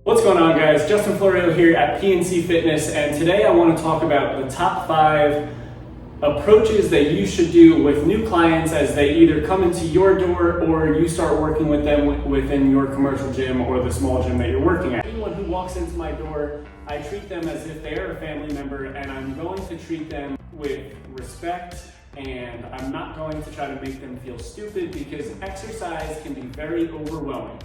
What's going on, guys? Justin Florio here at PNC Fitness, and today I want to talk about the top 5 approaches that you should do with new clients as they either come into your door or you start working with them within your commercial gym or the small gym that you're working at. Anyone who walks into my door, I treat them as if they are a family member, and I'm going to treat them with respect, and I'm not going to try to make them feel stupid because exercise can be very overwhelming.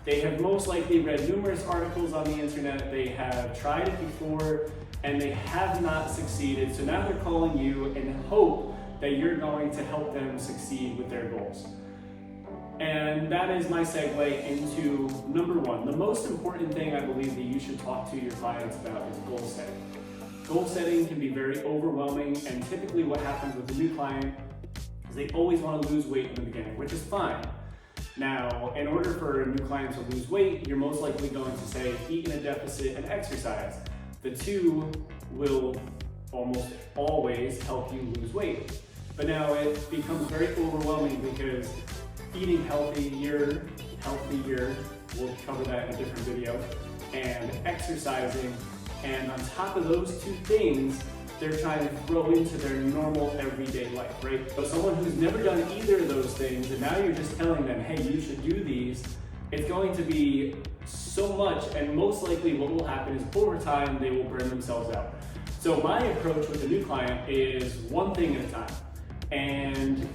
They have most likely read numerous articles on the internet, they have tried it before, and they have not succeeded. So now they're calling you in hope that you're going to help them succeed with their goals. And that is my segue into number 1. The most important thing I believe that you should talk to your clients about is goal setting. Goal setting can be very overwhelming, and typically what happens with a new client is they always want to lose weight in the beginning, which is fine. Now, in order for a new client to lose weight, you're most likely going to say, eat in a deficit and exercise. The two will almost always help you lose weight. But now it becomes very overwhelming because eating healthier, we'll cover that in a different video, and exercising, and on top of those two things, they're trying to throw into their normal everyday life, right? So someone who's never done either of those things, and now you're just telling them, hey, you should do these, it's going to be so much, and most likely what will happen is over time, they will burn themselves out. So my approach with a new client is one thing at a time. And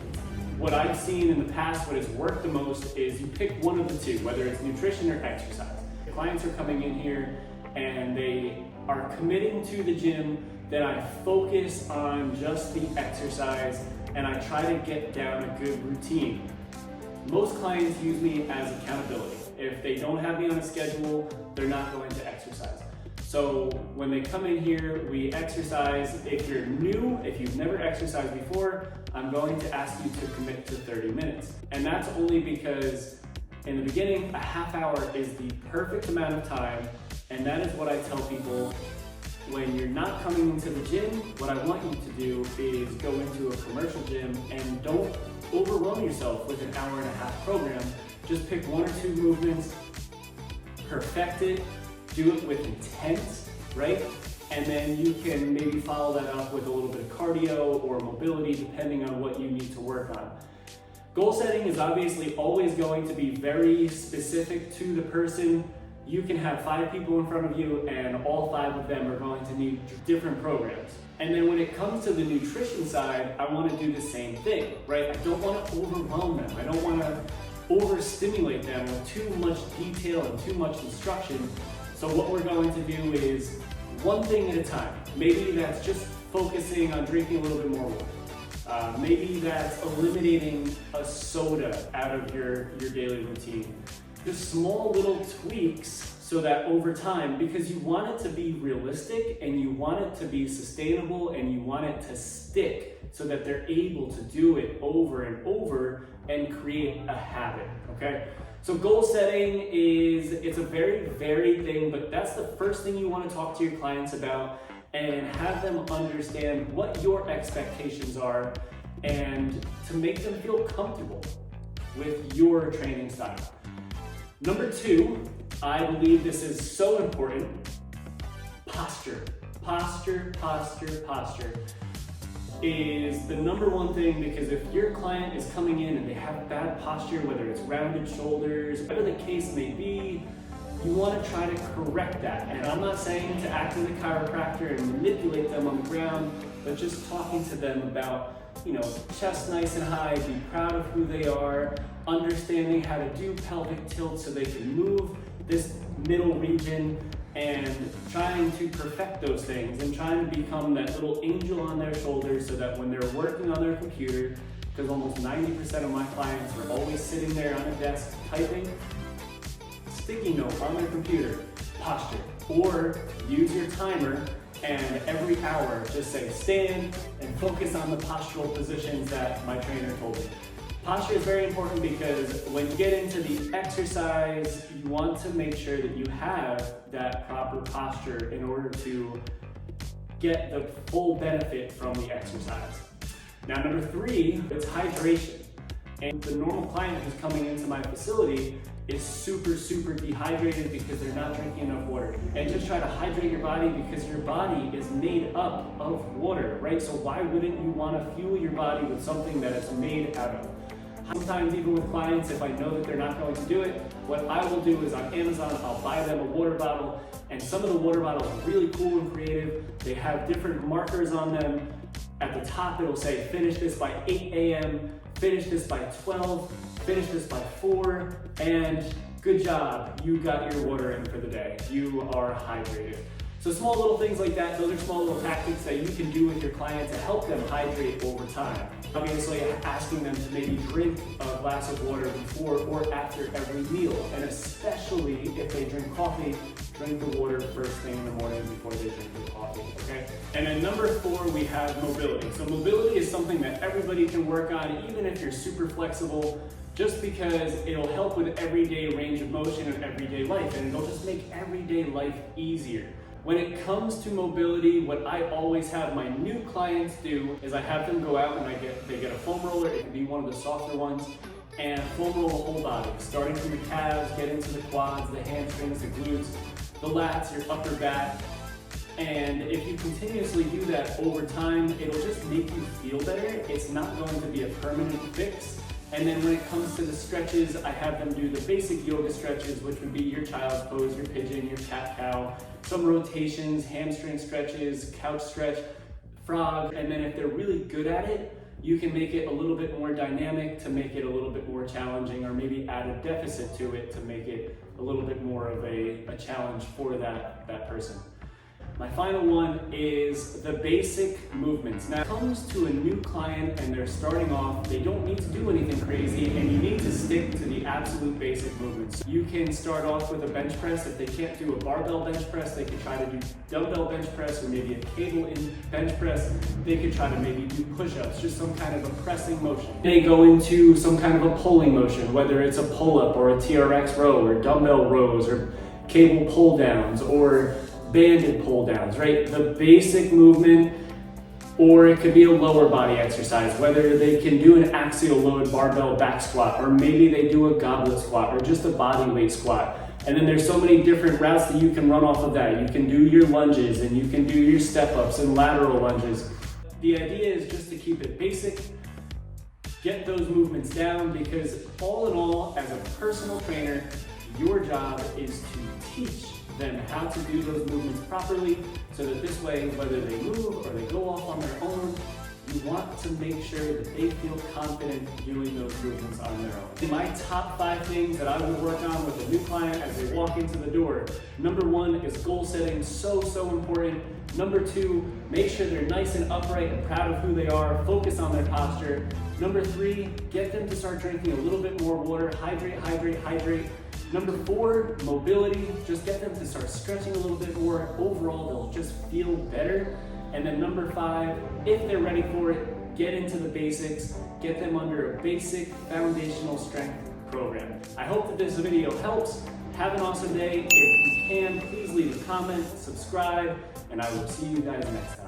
what I've seen in the past, what has worked the most is you pick one of the two, whether it's nutrition or exercise. The clients are coming in here and they are committing to the gym, then I focus on just the exercise and I try to get down a good routine. Most clients use me as accountability. If they don't have me on a schedule, they're not going to exercise. So when they come in here, we exercise. If you're new, if you've never exercised before, I'm going to ask you to commit to 30 minutes. And that's only because in the beginning, a half hour is the perfect amount of time, and that is what I tell people. When you're not coming into the gym, what I want you to do is go into a commercial gym and don't overwhelm yourself with an hour and a half program. Just pick 1 or 2 movements, perfect it, do it with intent, right? And then you can maybe follow that up with a little bit of cardio or mobility, depending on what you need to work on. Goal setting is obviously always going to be very specific to the person. You can have 5 people in front of you and all 5 of them are going to need different programs. And then when it comes to the nutrition side, I want to do the same thing, right? I don't want to overwhelm them. I don't want to overstimulate them with too much detail and too much instruction. So what we're going to do is one thing at a time. Maybe that's just focusing on drinking a little bit more water. Maybe that's eliminating a soda out of your daily routine. Just small little tweaks so that over time, because you want it to be realistic and you want it to be sustainable and you want it to stick so that they're able to do it over and over and create a habit, okay? So goal setting it's a very varied thing, but that's the first thing you want to talk to your clients about and have them understand what your expectations are and to make them feel comfortable with your training style. Number 2, I believe this is so important, posture. Posture is the number 1 thing, because if your client is coming in and they have bad posture, whether it's rounded shoulders, whatever the case may be, you want to try to correct that. And I'm not saying to act as a chiropractor and manipulate them on the ground, but just talking to them about, chest nice and high, be proud of who they are, understanding how to do pelvic tilt so they can move this middle region, and trying to perfect those things and trying to become that little angel on their shoulders so that when they're working on their computer, because almost 90% of my clients are always sitting there on a desk typing, sticky note on their computer, posture, or use your timer and every hour just say stand and focus on the postural positions that my trainer told me. Posture is very important because when you get into the exercise, you want to make sure that you have that proper posture in order to get the full benefit from the exercise. Now, number 3, it's hydration. And the normal client who's coming into my facility, is super dehydrated because they're not drinking enough water. And just try to hydrate your body because your body is made up of water, right? So why wouldn't you want to fuel your body with something that it's made out of? Sometimes even with clients, if I know that they're not going to do it, what I will do is on Amazon, I'll buy them a water bottle, and some of the water bottles are really cool and creative. They have different markers on them. At the top, it'll say, finish this by 8 a.m., finish this by 12, finish this by 4, and good job, you got your water in for the day. You are hydrated. So small little things like that, those are small little tactics that you can do with your clients to help them hydrate over time. Obviously, asking them to maybe drink a glass of water before or after every meal, and especially if they drink coffee, drink the water first thing in the morning before they drink the coffee, okay? And then number 4, we have mobility. So mobility is something that everybody can work on, even if you're super flexible, just because it'll help with everyday range of motion and everyday life, and it'll just make everyday life easier. When it comes to mobility, what I always have my new clients do is I have them go out and they get a foam roller. It can be one of the softer ones, and foam roll the whole body, starting from the calves, get into the quads, the hamstrings, the glutes, the lats, your upper back. And if you continuously do that over time, it'll just make you feel better. It's not going to be a permanent fix. And then when it comes to the stretches, I have them do the basic yoga stretches, which would be your child's pose, your pigeon, your cat-cow, some rotations, hamstring stretches, couch stretch, frog. And then if they're really good at it, you can make it a little bit more dynamic to make it a little bit more challenging, or maybe add a deficit to it to make it a little bit more of a challenge for that person. My final one is the basic movements. Now, when it comes to a new client and they're starting off, they don't need to do anything crazy, and you need to stick to the absolute basic movements. You can start off with a bench press. If they can't do a barbell bench press, they could try to do dumbbell bench press, or maybe a cable in bench press. They could try to maybe do push-ups, just some kind of a pressing motion. They go into some kind of a pulling motion, whether it's a pull-up or a TRX row or dumbbell rows or cable pull downs or banded pull downs, right? The basic movement, or it could be a lower body exercise, whether they can do an axial load barbell back squat, or maybe they do a goblet squat, or just a body weight squat. And then there's so many different routes that you can run off of that. You can do your lunges, and you can do your step ups and lateral lunges. The idea is just to keep it basic, get those movements down, because all in all, as a personal trainer, your job is to teach them how to do those movements properly, so that this way, whether they move or they go off on their own, you want to make sure that they feel confident doing those movements on their own. My top 5 things that I would work on with a new client as they walk into the door. Number 1 is goal setting, so important. Number 2, make sure they're nice and upright and proud of who they are, focus on their posture. Number 3, get them to start drinking a little bit more water, hydrate. Number 4, mobility, just get them to start stretching a little bit more. Overall, they'll just feel better. And then number 5, if they're ready for it, get into the basics, get them under a basic foundational strength program. I hope that this video helps. Have an awesome day. If you can, please leave a comment, subscribe, and I will see you guys next time.